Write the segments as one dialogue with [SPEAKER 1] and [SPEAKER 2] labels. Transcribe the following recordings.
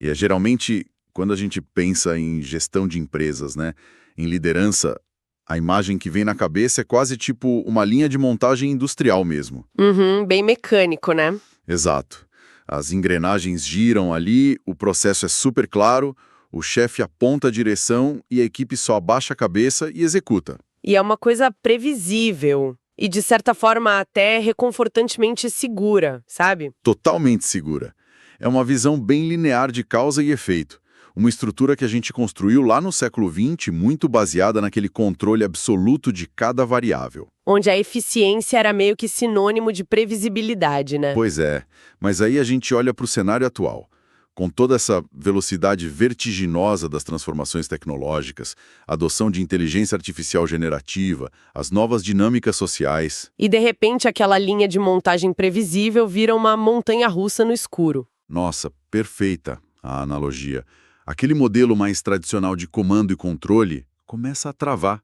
[SPEAKER 1] E é geralmente, quando a gente pensa em gestão de empresas, né, em liderança, a imagem que vem na cabeça é quase tipo uma linha de montagem industrial mesmo.
[SPEAKER 2] Uhum, bem mecânico, né?
[SPEAKER 1] Exato. As engrenagens giram ali, o processo é super claro, o chefe aponta a direção e a equipe só abaixa a cabeça e executa.
[SPEAKER 2] E é uma coisa previsível e, de certa forma, até reconfortantemente segura, sabe?
[SPEAKER 1] Totalmente segura. É uma visão bem linear de causa e efeito. Uma estrutura que a gente construiu lá no século XX, muito baseada naquele controle absoluto de cada variável.
[SPEAKER 2] Onde a eficiência era meio que sinônimo de previsibilidade, né?
[SPEAKER 1] Pois é, mas aí a gente olha para o cenário atual. Com toda essa velocidade vertiginosa das transformações tecnológicas, a adoção de inteligência artificial generativa, as novas dinâmicas sociais.
[SPEAKER 2] E, de repente, aquela linha de montagem previsível vira uma montanha-russa no escuro.
[SPEAKER 1] Nossa, perfeita a analogia. Aquele modelo mais tradicional de comando e controle começa a travar.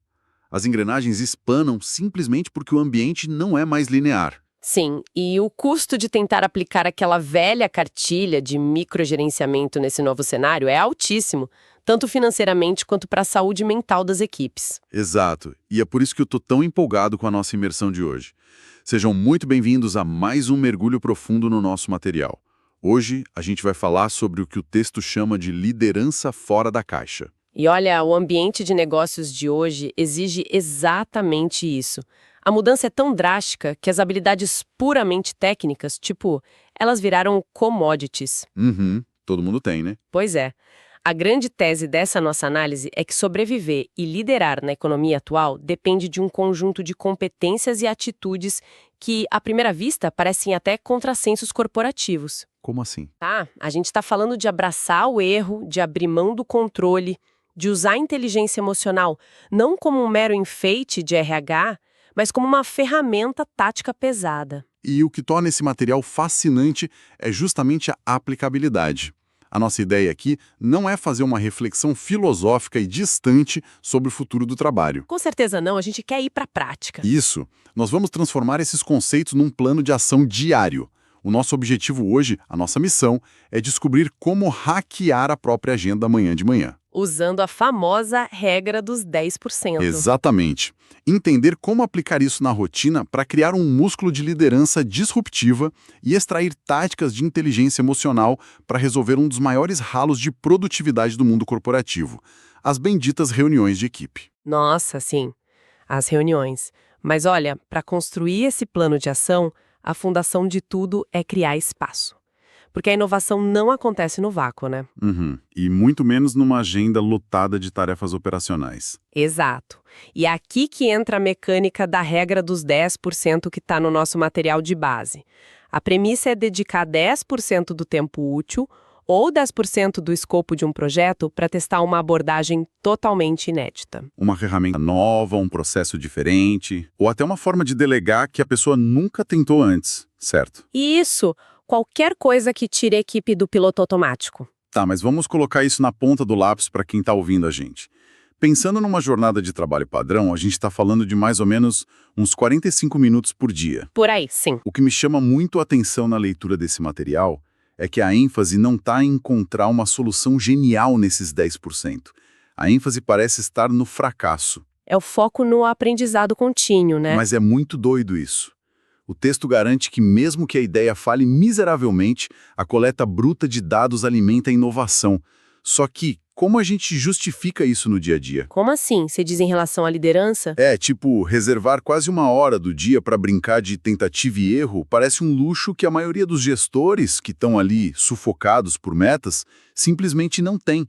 [SPEAKER 1] As engrenagens espanam simplesmente porque o ambiente não é mais linear.
[SPEAKER 2] Sim, e o custo de tentar aplicar aquela velha cartilha de microgerenciamento nesse novo cenário é altíssimo, tanto financeiramente quanto para a saúde mental das equipes.
[SPEAKER 1] Exato, e é por isso que eu tô tão empolgado com a nossa imersão de hoje. Sejam muito bem-vindos a mais um mergulho profundo no nosso material. Hoje a gente vai falar sobre o que o texto chama de liderança fora da caixa.
[SPEAKER 2] E olha, o ambiente de negócios de hoje exige exatamente isso. A mudança é tão drástica que as habilidades puramente técnicas, tipo, elas viraram commodities.
[SPEAKER 1] Uhum, todo mundo tem, né?
[SPEAKER 2] Pois é. A grande tese dessa nossa análise é que sobreviver e liderar na economia atual depende de um conjunto de competências e atitudes que, à primeira vista, parecem até contrassensos corporativos.
[SPEAKER 1] Como assim?
[SPEAKER 2] Tá? A gente está falando de abraçar o erro, de abrir mão do controle, de usar a inteligência emocional não como um mero enfeite de RH, mas como uma ferramenta tática pesada.
[SPEAKER 1] E o que torna esse material fascinante é justamente a aplicabilidade. A nossa ideia aqui não é fazer uma reflexão filosófica e distante sobre o futuro do trabalho.
[SPEAKER 2] Com certeza não, a gente quer ir para a prática.
[SPEAKER 1] Isso, nós vamos transformar esses conceitos num plano de ação diário. O nosso objetivo hoje, a nossa missão, é descobrir como hackear a própria agenda amanhã de manhã.
[SPEAKER 2] Usando a famosa regra dos 10%.
[SPEAKER 1] Exatamente. Entender como aplicar isso na rotina para criar um músculo de liderança disruptiva e extrair táticas de inteligência emocional para resolver um dos maiores ralos de produtividade do mundo corporativo, as benditas reuniões de equipe.
[SPEAKER 2] Nossa, sim, as reuniões. Mas olha, para construir esse plano de ação, a fundação de tudo é criar espaço. Porque a inovação não acontece no vácuo, né?
[SPEAKER 1] Uhum. E muito menos numa agenda lotada de tarefas operacionais.
[SPEAKER 2] Exato. E é aqui que entra a mecânica da regra dos 10% que está no nosso material de base. A premissa é dedicar 10% do tempo útil ou 10% do escopo de um projeto para testar uma abordagem totalmente inédita.
[SPEAKER 1] Uma ferramenta nova, um processo diferente, ou até uma forma de delegar que a pessoa nunca tentou antes, certo?
[SPEAKER 2] E isso, qualquer coisa que tire a equipe do piloto automático.
[SPEAKER 1] Tá, mas vamos colocar isso na ponta do lápis para quem está ouvindo a gente. Pensando numa jornada de trabalho padrão, a gente está falando de mais ou menos uns 45 minutos por dia.
[SPEAKER 2] Por aí, sim.
[SPEAKER 1] O que me chama muito a atenção na leitura desse material é que a ênfase não está em encontrar uma solução genial nesses 10%. A ênfase parece estar no fracasso.
[SPEAKER 2] É o foco no aprendizado contínuo, né?
[SPEAKER 1] Mas é muito doido isso. O texto garante que mesmo que a ideia falhe miseravelmente, a coleta bruta de dados alimenta a inovação. Só que, como a gente justifica isso no dia a dia?
[SPEAKER 2] Como assim? Você diz em relação à liderança?
[SPEAKER 1] É, tipo, reservar quase uma hora do dia para brincar de tentativa e erro parece um luxo que a maioria dos gestores, que estão ali sufocados por metas, simplesmente não tem.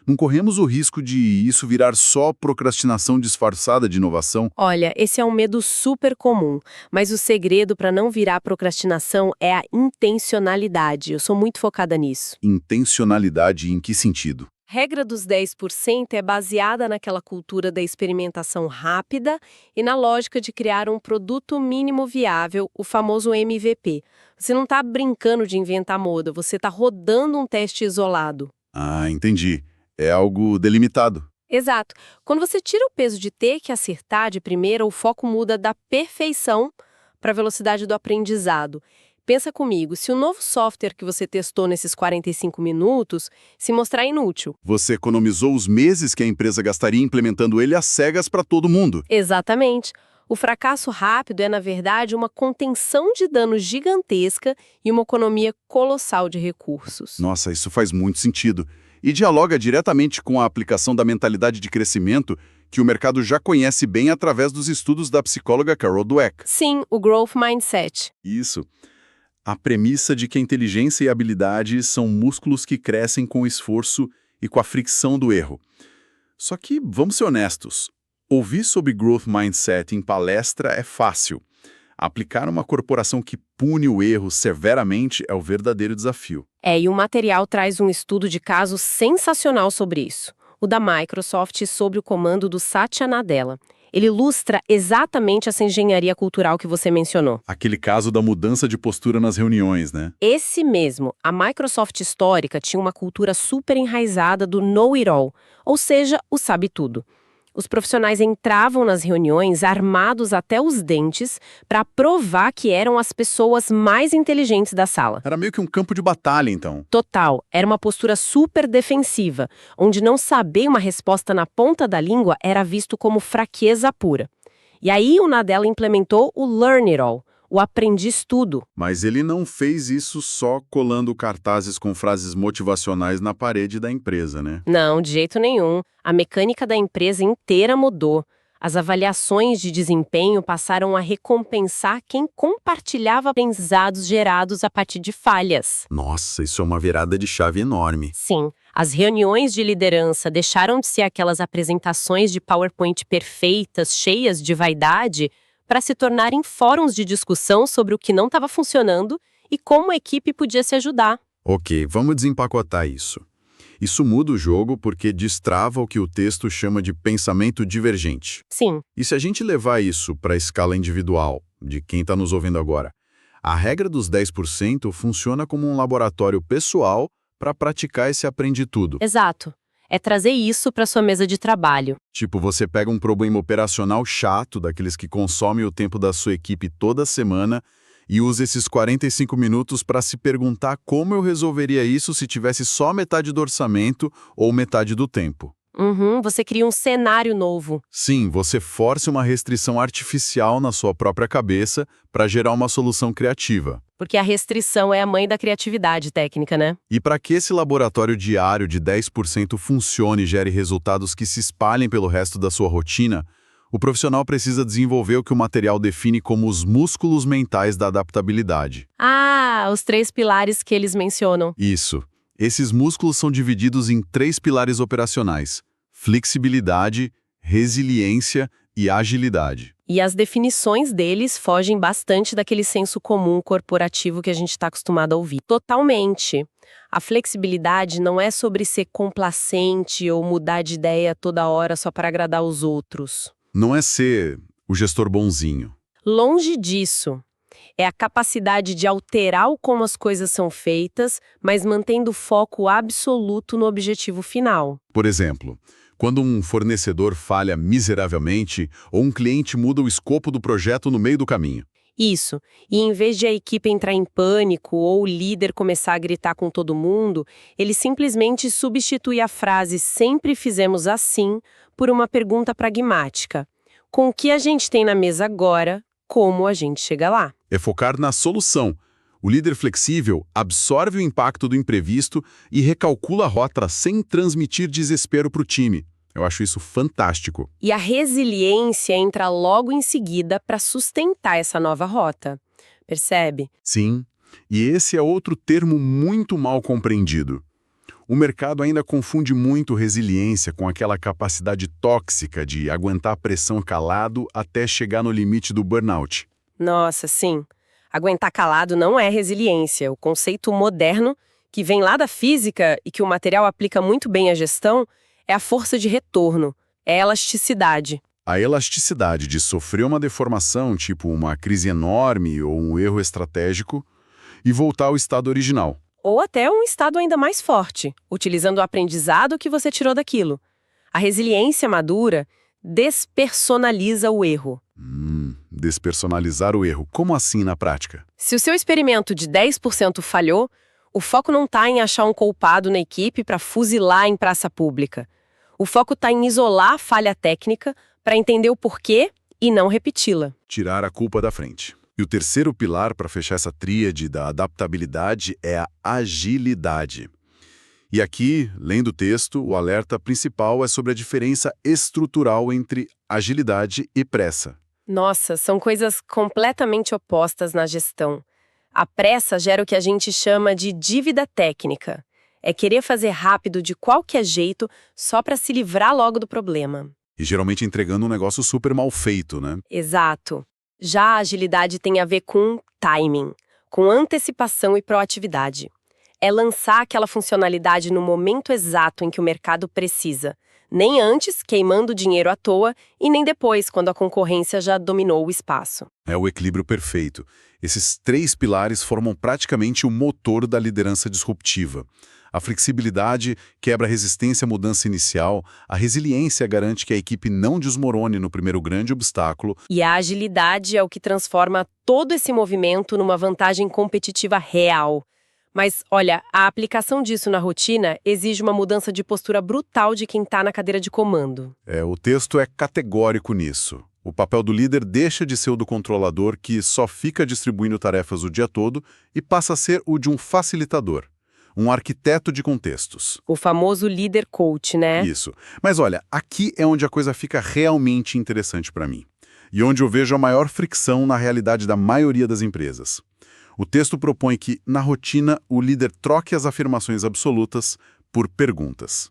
[SPEAKER 1] Não corremos o risco de isso virar só procrastinação disfarçada de inovação?
[SPEAKER 2] Olha, esse é um medo super comum, mas o segredo para não virar procrastinação é a intencionalidade. Eu sou muito focada nisso.
[SPEAKER 1] Intencionalidade em que sentido?
[SPEAKER 2] Regra dos 10% é baseada naquela cultura da experimentação rápida e na lógica de criar um produto mínimo viável, o famoso MVP. Você não está brincando de inventar moda, você está rodando um teste isolado.
[SPEAKER 1] Ah, entendi. É algo delimitado.
[SPEAKER 2] Exato. Quando você tira o peso de ter que acertar de primeira, o foco muda da perfeição para a velocidade do aprendizado. Pensa comigo, se o novo software que você testou nesses 45 minutos se mostrar inútil.
[SPEAKER 1] Você economizou os meses que a empresa gastaria implementando ele às cegas para todo mundo.
[SPEAKER 2] Exatamente. O fracasso rápido é, na verdade, uma contenção de dano gigantesca e uma economia colossal de recursos.
[SPEAKER 1] Nossa, isso faz muito sentido. E dialoga diretamente com a aplicação da mentalidade de crescimento que o mercado já conhece bem através dos estudos da psicóloga Carol Dweck.
[SPEAKER 2] Sim, o Growth Mindset.
[SPEAKER 1] Isso. A premissa de que a inteligência e a habilidade são músculos que crescem com o esforço e com a fricção do erro. Só que, vamos ser honestos, ouvir sobre Growth Mindset em palestra é fácil. Aplicar uma corporação que pune o erro severamente é o verdadeiro desafio.
[SPEAKER 2] E o material traz um estudo de caso sensacional sobre isso. O da Microsoft sob o comando do Satya Nadella. Ele ilustra exatamente essa engenharia cultural que você mencionou.
[SPEAKER 1] Aquele caso da mudança de postura nas reuniões, né?
[SPEAKER 2] Esse mesmo. A Microsoft histórica tinha uma cultura super enraizada do know-it-all, ou seja, o sabe-tudo. Os profissionais entravam nas reuniões armados até os dentes para provar que eram as pessoas mais inteligentes da sala.
[SPEAKER 1] Era meio que um campo de batalha, então.
[SPEAKER 2] Total, era uma postura super defensiva, onde não saber uma resposta na ponta da língua era visto como fraqueza pura. E aí o Nadella implementou o Learn It All, o aprendiz tudo.
[SPEAKER 1] Mas ele não fez isso só colando cartazes com frases motivacionais na parede da empresa, né?
[SPEAKER 2] Não, de jeito nenhum. A mecânica da empresa inteira mudou. As avaliações de desempenho passaram a recompensar quem compartilhava aprendizados gerados a partir de falhas.
[SPEAKER 1] Nossa, isso é uma virada de chave enorme.
[SPEAKER 2] Sim, as reuniões de liderança deixaram de ser aquelas apresentações de PowerPoint perfeitas, cheias de vaidade, para se tornarem fóruns de discussão sobre o que não estava funcionando e como a equipe podia se ajudar.
[SPEAKER 1] Ok, vamos desempacotar isso. Isso muda o jogo porque destrava o que o texto chama de pensamento divergente.
[SPEAKER 2] Sim.
[SPEAKER 1] E se a gente levar isso para a escala individual, de quem está nos ouvindo agora, a regra dos 10% funciona como um laboratório pessoal para praticar esse aprende tudo.
[SPEAKER 2] Exato. É trazer isso para sua mesa de trabalho.
[SPEAKER 1] Tipo, você pega um problema operacional chato, daqueles que consomem o tempo da sua equipe toda semana, e usa esses 45 minutos para se perguntar como eu resolveria isso se tivesse só metade do orçamento ou metade do tempo.
[SPEAKER 2] Você cria um cenário novo.
[SPEAKER 1] Sim, você força uma restrição artificial na sua própria cabeça para gerar uma solução criativa.
[SPEAKER 2] Porque a restrição é a mãe da criatividade técnica, né?
[SPEAKER 1] E para que esse laboratório diário de 10% funcione e gere resultados que se espalhem pelo resto da sua rotina, o profissional precisa desenvolver o que o material define como os músculos mentais da adaptabilidade.
[SPEAKER 2] Ah, os 3 pilares que eles mencionam.
[SPEAKER 1] Isso. Esses músculos são divididos em 3 pilares operacionais: flexibilidade, resiliência e agilidade.
[SPEAKER 2] E as definições deles fogem bastante daquele senso comum corporativo que a gente está acostumado a ouvir. Totalmente. A flexibilidade não é sobre ser complacente ou mudar de ideia toda hora só para agradar os outros.
[SPEAKER 1] Não é ser o gestor bonzinho.
[SPEAKER 2] Longe disso. É a capacidade de alterar o como as coisas são feitas, mas mantendo o foco absoluto no objetivo final.
[SPEAKER 1] Por exemplo, quando um fornecedor falha miseravelmente ou um cliente muda o escopo do projeto no meio do caminho.
[SPEAKER 2] Isso. E em vez de a equipe entrar em pânico ou o líder começar a gritar com todo mundo, ele simplesmente substitui a frase "sempre fizemos assim" por uma pergunta pragmática. Com o que a gente tem na mesa agora, como a gente chega lá?
[SPEAKER 1] É focar na solução. O líder flexível absorve o impacto do imprevisto e recalcula a rota sem transmitir desespero para o time. Eu acho isso fantástico.
[SPEAKER 2] E a resiliência entra logo em seguida para sustentar essa nova rota. Percebe?
[SPEAKER 1] Sim, e esse é outro termo muito mal compreendido. O mercado ainda confunde muito resiliência com aquela capacidade tóxica de aguentar a pressão calado até chegar no limite do burnout.
[SPEAKER 2] Nossa, sim. Aguentar calado não é resiliência. O conceito moderno, que vem lá da física e que o material aplica muito bem à gestão, é a força de retorno, é a elasticidade.
[SPEAKER 1] A elasticidade de sofrer uma deformação, tipo uma crise enorme ou um erro estratégico, e voltar ao estado original.
[SPEAKER 2] Ou até um estado ainda mais forte, utilizando o aprendizado que você tirou daquilo. A resiliência madura despersonaliza o erro.
[SPEAKER 1] Despersonalizar o erro. Como assim na prática?
[SPEAKER 2] Se o seu experimento de 10% falhou, o foco não está em achar um culpado na equipe para fuzilar em praça pública. O foco está em isolar a falha técnica para entender o porquê e não repeti-la.
[SPEAKER 1] Tirar a culpa da frente. E o terceiro pilar para fechar essa tríade da adaptabilidade é a agilidade. E aqui, lendo o texto, o alerta principal é sobre a diferença estrutural entre agilidade e pressa.
[SPEAKER 2] Nossa, são coisas completamente opostas na gestão. A pressa gera o que a gente chama de dívida técnica. É querer fazer rápido de qualquer jeito só para se livrar logo do problema.
[SPEAKER 1] E geralmente entregando um negócio super mal feito, né?
[SPEAKER 2] Exato. Já a agilidade tem a ver com timing, com antecipação e proatividade. É lançar aquela funcionalidade no momento exato em que o mercado precisa, nem antes, queimando dinheiro à toa, e nem depois, quando a concorrência já dominou o espaço.
[SPEAKER 1] É o equilíbrio perfeito. Esses três pilares formam praticamente o motor da liderança disruptiva. A flexibilidade quebra a resistência à mudança inicial, a resiliência garante que a equipe não desmorone no primeiro grande obstáculo.
[SPEAKER 2] E a agilidade é o que transforma todo esse movimento numa vantagem competitiva real. Mas, olha, a aplicação disso na rotina exige uma mudança de postura brutal de quem está na cadeira de comando.
[SPEAKER 1] O texto é categórico nisso. O papel do líder deixa de ser o do controlador que só fica distribuindo tarefas o dia todo e passa a ser o de um facilitador. Um arquiteto de contextos.
[SPEAKER 2] O famoso líder coach, né?
[SPEAKER 1] Isso. Mas olha, aqui é onde a coisa fica realmente interessante para mim. E onde eu vejo a maior fricção na realidade da maioria das empresas. O texto propõe que, na rotina, o líder troque as afirmações absolutas por perguntas.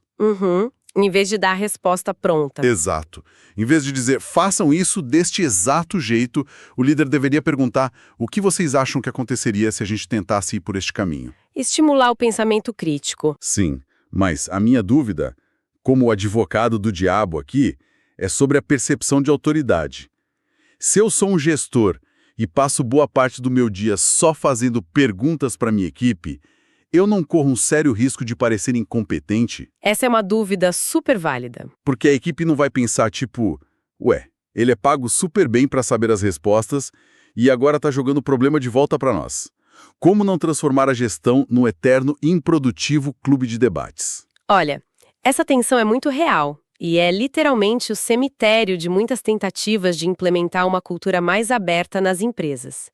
[SPEAKER 2] Em vez de dar a resposta pronta.
[SPEAKER 1] Exato. Em vez de dizer, façam isso deste exato jeito, o líder deveria perguntar o que vocês acham que aconteceria se a gente tentasse ir por este caminho.
[SPEAKER 2] Estimular o pensamento crítico.
[SPEAKER 1] Sim, mas a minha dúvida, como o advogado do diabo aqui, é sobre a percepção de autoridade. Se eu sou um gestor e passo boa parte do meu dia só fazendo perguntas para minha equipe, eu não corro um sério risco de parecer incompetente?
[SPEAKER 2] Essa é uma dúvida super válida.
[SPEAKER 1] Porque a equipe não vai pensar tipo, ué, ele é pago super bem para saber as respostas e agora está jogando o problema de volta para nós. Como não transformar a gestão num eterno e improdutivo clube de debates?
[SPEAKER 2] Olha, essa tensão é muito real. E é literalmente o cemitério de muitas tentativas de implementar uma cultura mais aberta nas empresas.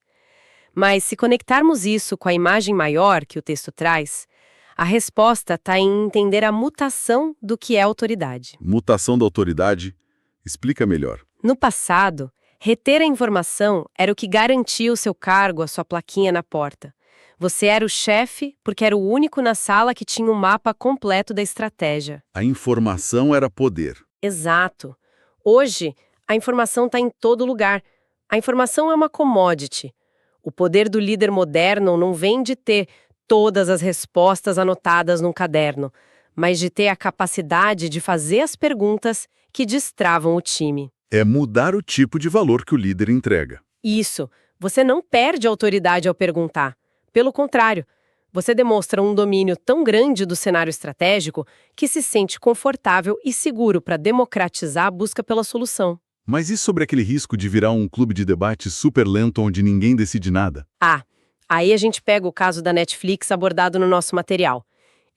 [SPEAKER 2] Mas se conectarmos isso com a imagem maior que o texto traz, a resposta está em entender a mutação do que é autoridade.
[SPEAKER 1] Mutação da autoridade? Explica melhor.
[SPEAKER 2] No passado, reter a informação era o que garantia o seu cargo, a sua plaquinha na porta. Você era o chefe porque era o único na sala que tinha um mapa completo da estratégia.
[SPEAKER 1] A informação era poder.
[SPEAKER 2] Exato. Hoje, a informação está em todo lugar. A informação é uma commodity. O poder do líder moderno não vem de ter todas as respostas anotadas num caderno, mas de ter a capacidade de fazer as perguntas que destravam o time.
[SPEAKER 1] É mudar o tipo de valor que o líder entrega.
[SPEAKER 2] Isso. Você não perde autoridade ao perguntar. Pelo contrário, você demonstra um domínio tão grande do cenário estratégico que se sente confortável e seguro para democratizar a busca pela solução.
[SPEAKER 1] Mas e sobre aquele risco de virar um clube de debate super lento onde ninguém decide nada?
[SPEAKER 2] Aí a gente pega o caso da Netflix abordado no nosso material.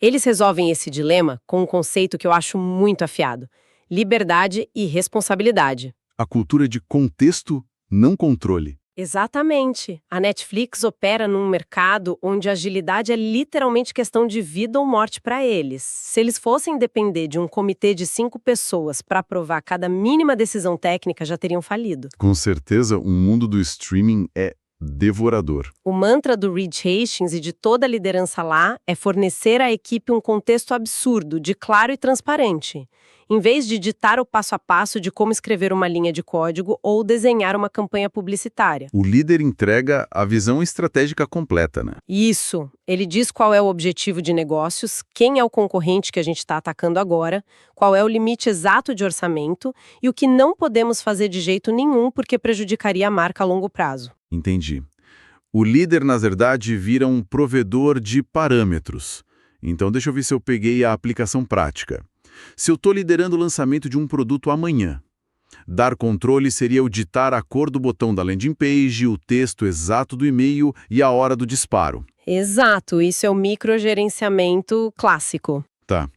[SPEAKER 2] Eles resolvem esse dilema com um conceito que eu acho muito afiado: liberdade e responsabilidade.
[SPEAKER 1] A cultura de contexto, não controle.
[SPEAKER 2] Exatamente. A Netflix opera num mercado onde a agilidade é literalmente questão de vida ou morte para eles. Se eles fossem depender de um comitê de 5 pessoas para aprovar cada mínima decisão técnica, já teriam falido.
[SPEAKER 1] Com certeza, o mundo do streaming é devorador.
[SPEAKER 2] O mantra do Reed Hastings e de toda a liderança lá é fornecer à equipe um contexto absurdo, de claro e transparente, em vez de ditar o passo a passo de como escrever uma linha de código ou desenhar uma campanha publicitária.
[SPEAKER 1] O líder entrega a visão estratégica completa, né?
[SPEAKER 2] Isso. Ele diz qual é o objetivo de negócios, quem é o concorrente que a gente está atacando agora, qual é o limite exato de orçamento e o que não podemos fazer de jeito nenhum porque prejudicaria a marca a longo prazo.
[SPEAKER 1] Entendi. O líder, na verdade, vira um provedor de parâmetros. Então, deixa eu ver se eu peguei a aplicação prática. Se eu estou liderando o lançamento de um produto amanhã, Dar controle seria o ditar a cor do botão da landing page, o texto exato do e-mail e a hora do disparo.
[SPEAKER 2] Exato, isso é o microgerenciamento clássico.
[SPEAKER 1] Tá.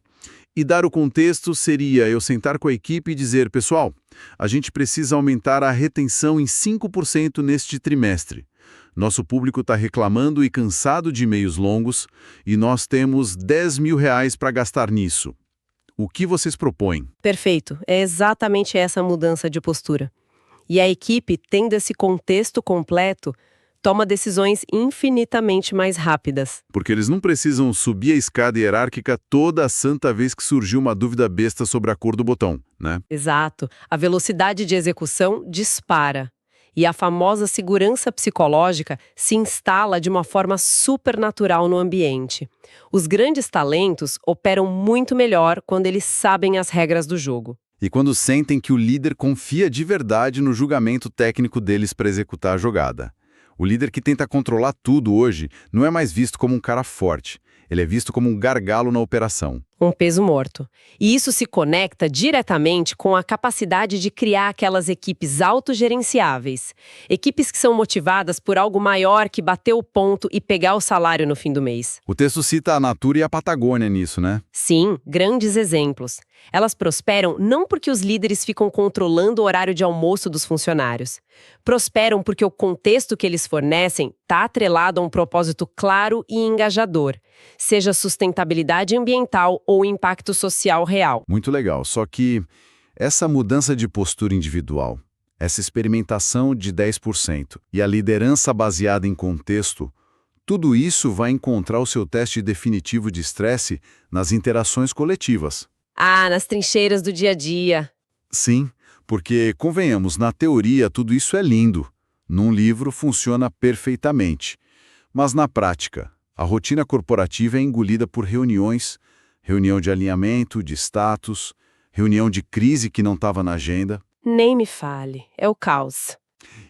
[SPEAKER 1] E dar o contexto seria eu sentar com a equipe e dizer, pessoal, a gente precisa aumentar a retenção em 5% neste trimestre. Nosso público está reclamando e cansado de e-mails longos e nós temos R$ 10.000 para gastar nisso. O que vocês propõem?
[SPEAKER 2] Perfeito, é exatamente essa mudança de postura. E a equipe, tendo esse contexto completo, toma decisões infinitamente mais rápidas.
[SPEAKER 1] Porque eles não precisam subir a escada hierárquica toda a santa vez que surgiu uma dúvida besta sobre a cor do botão, né?
[SPEAKER 2] Exato. A velocidade de execução dispara. E a famosa segurança psicológica se instala de uma forma supernatural no ambiente. Os grandes talentos operam muito melhor quando eles sabem as regras do jogo.
[SPEAKER 1] E quando sentem que o líder confia de verdade no julgamento técnico deles para executar a jogada. O líder que tenta controlar tudo hoje não é mais visto como um cara forte. Ele é visto como um gargalo na operação.
[SPEAKER 2] Um peso morto. E isso se conecta diretamente com a capacidade de criar aquelas equipes autogerenciáveis. Equipes que são motivadas por algo maior que bater o ponto e pegar o salário no fim do mês.
[SPEAKER 1] O texto cita a Natura e a Patagônia nisso, né?
[SPEAKER 2] Sim, grandes exemplos. Elas prosperam não porque os líderes ficam controlando o horário de almoço dos funcionários. Prosperam porque o contexto que eles fornecem está atrelado a um propósito claro e engajador, seja sustentabilidade ambiental ou impacto social real.
[SPEAKER 1] Muito legal, só que essa mudança de postura individual, essa experimentação de 10% e a liderança baseada em contexto, tudo isso vai encontrar o seu teste definitivo de estresse nas interações coletivas.
[SPEAKER 2] Ah, nas trincheiras do dia a dia.
[SPEAKER 1] Sim, porque, convenhamos, na teoria tudo isso é lindo. Num livro funciona perfeitamente. Mas na prática, a rotina corporativa é engolida por reuniões, reunião de alinhamento, de status, reunião de crise que não estava na agenda.
[SPEAKER 2] Nem me fale, é o caos.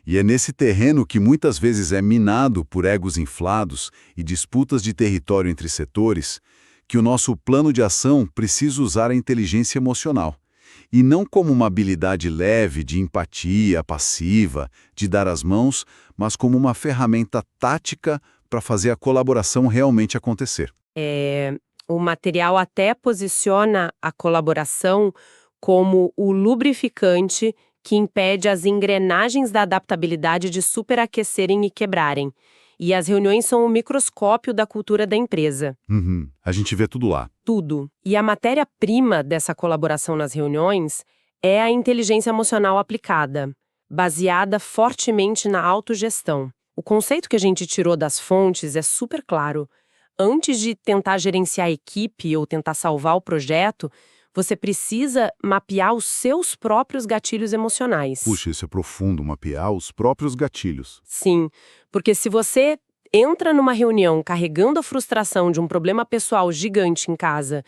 [SPEAKER 1] E é nesse terreno que muitas vezes é minado por egos inflados e disputas de território entre setores, que o nosso plano de ação precisa usar a inteligência emocional. E não como uma habilidade leve de empatia passiva, de dar as mãos, mas como uma ferramenta tática para fazer a colaboração realmente acontecer.
[SPEAKER 2] O material até posiciona a colaboração como o lubrificante que impede as engrenagens da adaptabilidade de superaquecerem e quebrarem. E as reuniões são o microscópio da cultura da empresa.
[SPEAKER 1] A gente vê tudo lá.
[SPEAKER 2] Tudo. E a matéria-prima dessa colaboração nas reuniões é a inteligência emocional aplicada, baseada fortemente na autogestão. O conceito que a gente tirou das fontes é super claro. Antes de tentar gerenciar a equipe ou tentar salvar o projeto, você precisa mapear os seus próprios gatilhos emocionais.
[SPEAKER 1] Puxa, isso é profundo, mapear os próprios gatilhos.
[SPEAKER 2] Sim, porque se você entra numa reunião carregando a frustração de um problema pessoal gigante em casa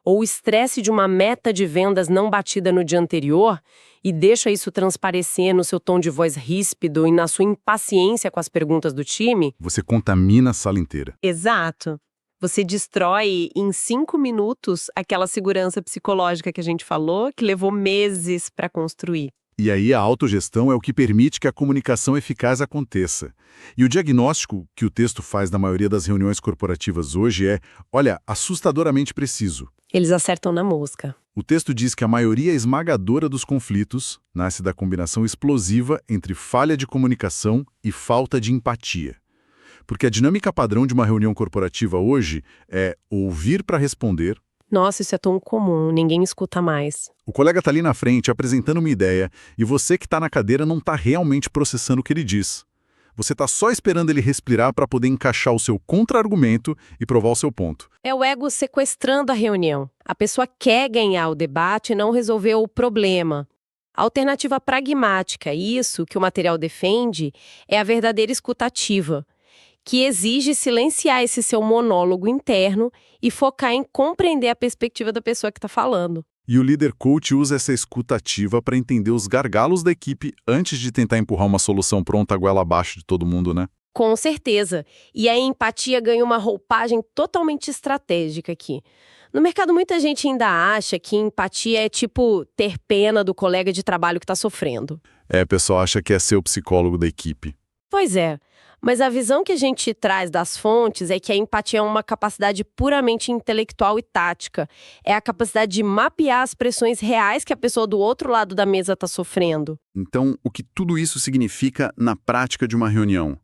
[SPEAKER 2] ou o estresse de uma meta de vendas não batida no dia anterior e deixa isso transparecer no seu tom de voz ríspido e na sua impaciência com as perguntas do time...
[SPEAKER 1] Você contamina a sala inteira.
[SPEAKER 2] Exato. Você destrói em 5 minutos aquela segurança psicológica que a gente falou, que levou meses para construir.
[SPEAKER 1] E aí a autogestão é o que permite que a comunicação eficaz aconteça. E o diagnóstico que o texto faz na maioria das reuniões corporativas hoje é, olha, assustadoramente preciso.
[SPEAKER 2] Eles acertam na mosca.
[SPEAKER 1] O texto diz que a maioria esmagadora dos conflitos nasce da combinação explosiva entre falha de comunicação e falta de empatia. Porque a dinâmica padrão de uma reunião corporativa hoje é ouvir para responder.
[SPEAKER 2] Nossa, isso é tão comum, ninguém escuta mais.
[SPEAKER 1] O colega está ali na frente apresentando uma ideia e você que está na cadeira não está realmente processando o que ele diz. Você está só esperando ele respirar para poder encaixar o seu contra-argumento e provar o seu ponto.
[SPEAKER 2] É o ego sequestrando a reunião. A pessoa quer ganhar o debate e não resolver o problema. A alternativa pragmática, isso que o material defende, é a verdadeira escutativa, que exige silenciar esse seu monólogo interno e focar em compreender a perspectiva da pessoa que está falando.
[SPEAKER 1] E o líder coach usa essa escuta ativa para entender os gargalos da equipe antes de tentar empurrar uma solução pronta a goela abaixo de todo mundo, né?
[SPEAKER 2] Com certeza. E a empatia ganha uma roupagem totalmente estratégica aqui. No mercado, muita gente ainda acha que empatia é tipo ter pena do colega de trabalho que está sofrendo.
[SPEAKER 1] O pessoal acha que é ser o psicólogo da equipe.
[SPEAKER 2] Pois é, mas a visão que a gente traz das fontes é que a empatia é uma capacidade puramente intelectual e tática. É a capacidade de mapear as pressões reais que a pessoa do outro lado da mesa está sofrendo.
[SPEAKER 1] Então, o que tudo isso significa na prática de uma reunião?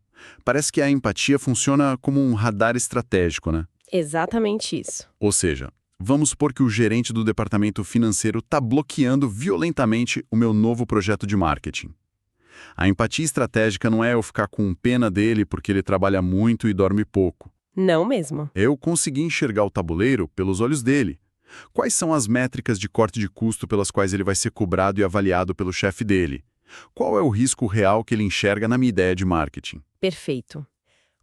[SPEAKER 1] Parece que a empatia funciona como um radar estratégico, né?
[SPEAKER 2] Exatamente isso.
[SPEAKER 1] Ou seja, vamos supor que o gerente do departamento financeiro está bloqueando violentamente o meu novo projeto de marketing. A empatia estratégica não é eu ficar com pena dele porque ele trabalha muito e dorme pouco.
[SPEAKER 2] Não mesmo.
[SPEAKER 1] Eu consegui enxergar o tabuleiro pelos olhos dele. Quais são as métricas de corte de custo pelas quais ele vai ser cobrado e avaliado pelo chefe dele? Qual é o risco real que ele enxerga na minha ideia de marketing?
[SPEAKER 2] Perfeito.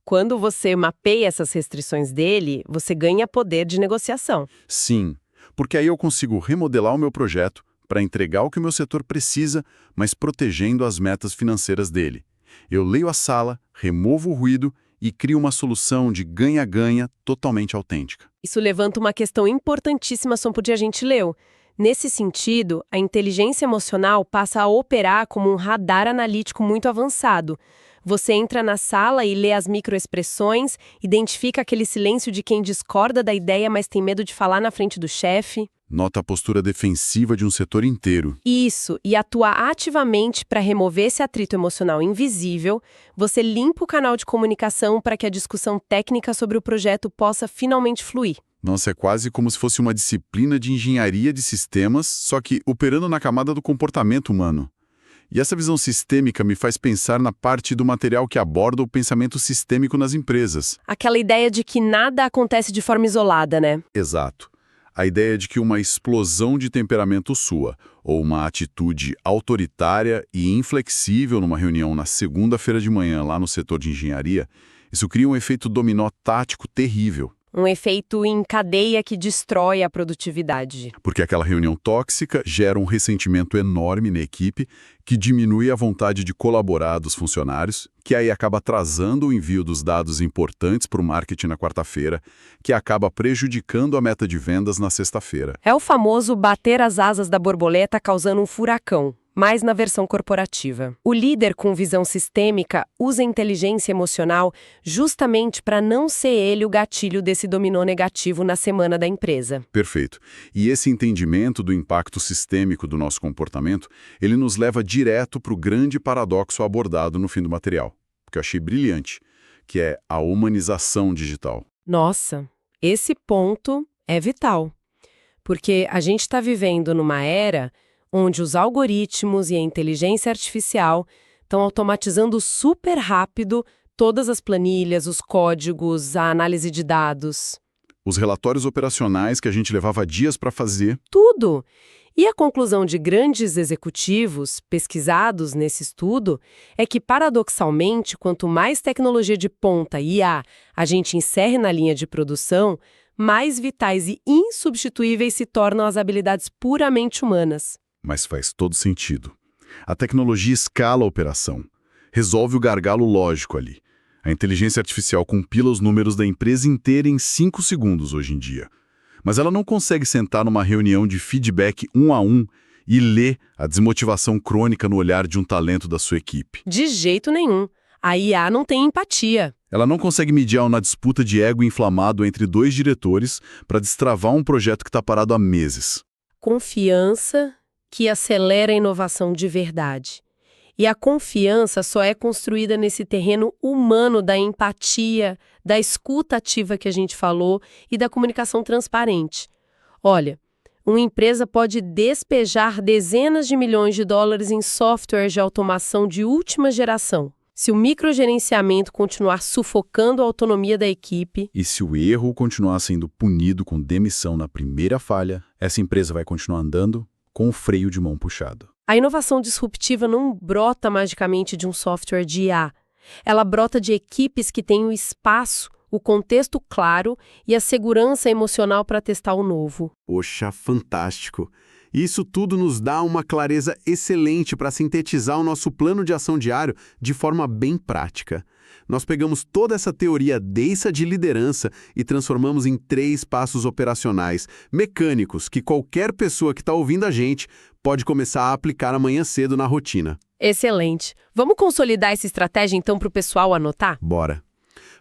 [SPEAKER 2] Quando você mapeia essas restrições dele, você ganha poder de negociação.
[SPEAKER 1] Sim, porque aí eu consigo remodelar o meu projeto para entregar o que o meu setor precisa, mas protegendo as metas financeiras dele. Eu leio a sala, removo o ruído e crio uma solução de ganha-ganha totalmente autêntica.
[SPEAKER 2] Isso levanta uma questão importantíssima sobre o que a gente leu. Nesse sentido, a inteligência emocional passa a operar como um radar analítico muito avançado. Você entra na sala e lê as microexpressões, identifica aquele silêncio de quem discorda da ideia, mas tem medo de falar na frente do chefe.
[SPEAKER 1] Nota a postura defensiva de um setor inteiro.
[SPEAKER 2] Isso, e atua ativamente para remover esse atrito emocional invisível. Você limpa o canal de comunicação para que a discussão técnica sobre o projeto possa finalmente fluir.
[SPEAKER 1] Nossa, é quase como se fosse uma disciplina de engenharia de sistemas, só que operando na camada do comportamento humano. E essa visão sistêmica me faz pensar na parte do material que aborda o pensamento sistêmico nas empresas.
[SPEAKER 2] Aquela ideia de que nada acontece de forma isolada, né?
[SPEAKER 1] Exato. A ideia de que uma explosão de temperamento sua, ou uma atitude autoritária e inflexível numa reunião na segunda-feira de manhã lá no setor de engenharia, isso cria um efeito dominó tático terrível.
[SPEAKER 2] Um efeito em cadeia que destrói a produtividade.
[SPEAKER 1] Porque aquela reunião tóxica gera um ressentimento enorme na equipe, que diminui a vontade de colaborar dos funcionários, que aí acaba atrasando o envio dos dados importantes para o marketing na quarta-feira, que acaba prejudicando a meta de vendas na sexta-feira.
[SPEAKER 2] É o famoso bater as asas da borboleta causando um furacão, mas na versão corporativa. O líder com visão sistêmica usa inteligência emocional justamente para não ser ele o gatilho desse dominó negativo na semana da empresa.
[SPEAKER 1] Perfeito. E esse entendimento do impacto sistêmico do nosso comportamento, ele nos leva direto para o grande paradoxo abordado no fim do material, que eu achei brilhante, que é a humanização digital.
[SPEAKER 2] Nossa, esse ponto é vital, porque a gente está vivendo numa era onde os algoritmos e a inteligência artificial estão automatizando super rápido todas as planilhas, os códigos, a análise de dados.
[SPEAKER 1] Os relatórios operacionais que a gente levava dias para fazer.
[SPEAKER 2] Tudo! E a conclusão de grandes executivos pesquisados nesse estudo é que, paradoxalmente, quanto mais tecnologia de ponta e IA a gente insere na linha de produção, mais vitais e insubstituíveis se tornam as habilidades puramente humanas.
[SPEAKER 1] Mas faz todo sentido. A tecnologia escala a operação, resolve o gargalo lógico ali. A inteligência artificial compila os números da empresa inteira em 5 segundos hoje em dia. Mas ela não consegue sentar numa reunião de feedback 1 a 1 e ler a desmotivação crônica no olhar de um talento da sua equipe.
[SPEAKER 2] De jeito nenhum. A IA não tem empatia.
[SPEAKER 1] Ela não consegue mediar uma disputa de ego inflamado entre 2 diretores para destravar um projeto que está parado há meses.
[SPEAKER 2] Confiança que acelera a inovação de verdade. E a confiança só é construída nesse terreno humano da empatia, da escuta ativa que a gente falou e da comunicação transparente. Olha, uma empresa pode despejar dezenas de milhões de dólares em softwares de automação de última geração. Se o microgerenciamento continuar sufocando a autonomia da equipe...
[SPEAKER 1] E se o erro continuar sendo punido com demissão na primeira falha, essa empresa vai continuar andando com o freio de mão puxado.
[SPEAKER 2] A inovação disruptiva não brota magicamente de um software de IA. Ela brota de equipes que têm o espaço, o contexto claro e a segurança emocional para testar o novo.
[SPEAKER 3] Poxa, fantástico! Isso tudo nos dá uma clareza excelente para sintetizar o nosso plano de ação diário de forma bem prática. Nós pegamos toda essa teoria densa de liderança e transformamos em 3 passos operacionais, mecânicos, que qualquer pessoa que está ouvindo a gente pode começar a aplicar amanhã cedo na rotina.
[SPEAKER 2] Excelente. Vamos consolidar essa estratégia então para o pessoal anotar?
[SPEAKER 3] Bora!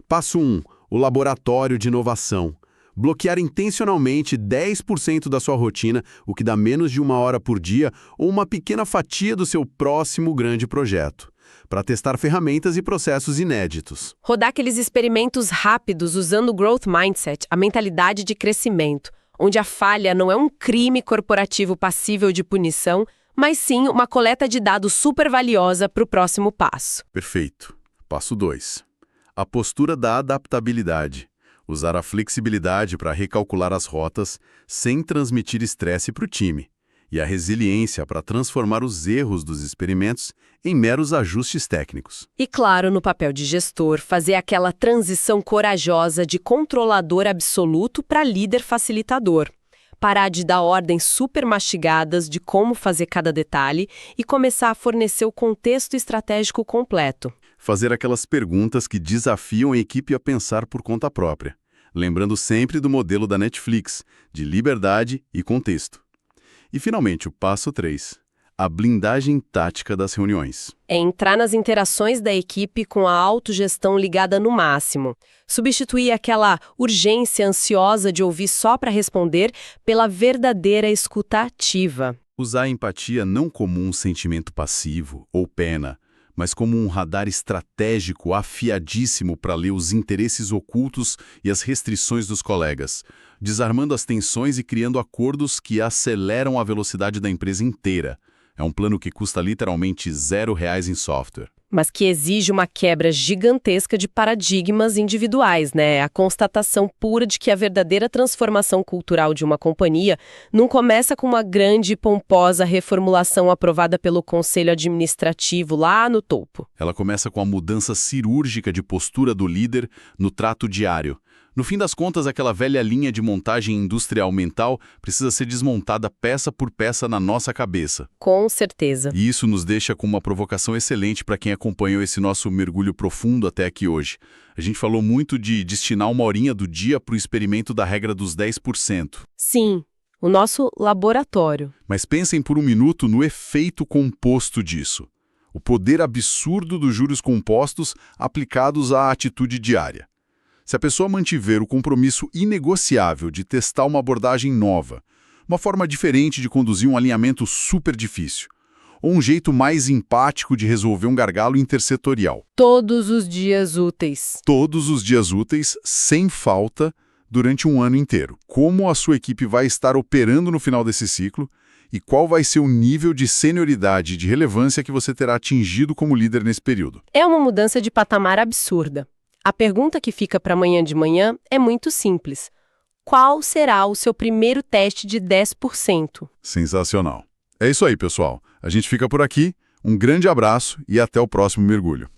[SPEAKER 3] Passo 1. O laboratório de inovação. Bloquear intencionalmente 10% da sua rotina, o que dá menos de 1 hora por dia, ou uma pequena fatia do seu próximo grande projeto, para testar ferramentas e processos inéditos.
[SPEAKER 2] Rodar aqueles experimentos rápidos usando o Growth Mindset, a mentalidade de crescimento, onde a falha não é um crime corporativo passível de punição, mas sim uma coleta de dados super valiosa para o próximo passo.
[SPEAKER 1] Perfeito. Passo 2. A postura da adaptabilidade. Usar a flexibilidade para recalcular as rotas sem transmitir estresse para o time. E a resiliência para transformar os erros dos experimentos em meros ajustes técnicos.
[SPEAKER 2] E claro, no papel de gestor, fazer aquela transição corajosa de controlador absoluto para líder facilitador. Parar de dar ordens super mastigadas de como fazer cada detalhe e começar a fornecer o contexto estratégico completo.
[SPEAKER 1] Fazer aquelas perguntas que desafiam a equipe a pensar por conta própria. Lembrando sempre do modelo da Netflix, de liberdade e contexto. E, finalmente, o passo 3. A blindagem tática das reuniões.
[SPEAKER 2] É entrar nas interações da equipe com a autogestão ligada no máximo. Substituir aquela urgência ansiosa de ouvir só para responder pela verdadeira escuta ativa.
[SPEAKER 1] Usar a empatia não como um sentimento passivo ou pena, mas como um radar estratégico afiadíssimo para ler os interesses ocultos e as restrições dos colegas, desarmando as tensões e criando acordos que aceleram a velocidade da empresa inteira. É um plano que custa literalmente R$0 em software.
[SPEAKER 2] Mas que exige uma quebra gigantesca de paradigmas individuais, né? A constatação pura de que a verdadeira transformação cultural de uma companhia não começa com uma grande e pomposa reformulação aprovada pelo Conselho Administrativo lá no topo.
[SPEAKER 1] Ela começa com a mudança cirúrgica de postura do líder no trato diário. No fim das contas, aquela velha linha de montagem industrial mental precisa ser desmontada peça por peça na nossa cabeça.
[SPEAKER 2] Com certeza.
[SPEAKER 1] E isso nos deixa com uma provocação excelente para quem acompanhou esse nosso mergulho profundo até aqui hoje. A gente falou muito de destinar 1 horinha do dia para o experimento da regra dos 10%.
[SPEAKER 2] Sim, o nosso laboratório.
[SPEAKER 1] Mas pensem por um minuto no efeito composto disso. O poder absurdo dos juros compostos aplicados à atitude diária. Se a pessoa mantiver o compromisso inegociável de testar uma abordagem nova, uma forma diferente de conduzir um alinhamento super difícil, ou um jeito mais empático de resolver um gargalo intersetorial.
[SPEAKER 2] Todos os dias úteis.
[SPEAKER 1] Todos os dias úteis, sem falta, durante um ano inteiro. Como a sua equipe vai estar operando no final desse ciclo e qual vai ser o nível de senioridade e de relevância que você terá atingido como líder nesse período.
[SPEAKER 2] É uma mudança de patamar absurda. A pergunta que fica para amanhã de manhã é muito simples. Qual será o seu primeiro teste de 10%?
[SPEAKER 1] Sensacional. É isso aí, pessoal. A gente fica por aqui. Um grande abraço e até o próximo mergulho.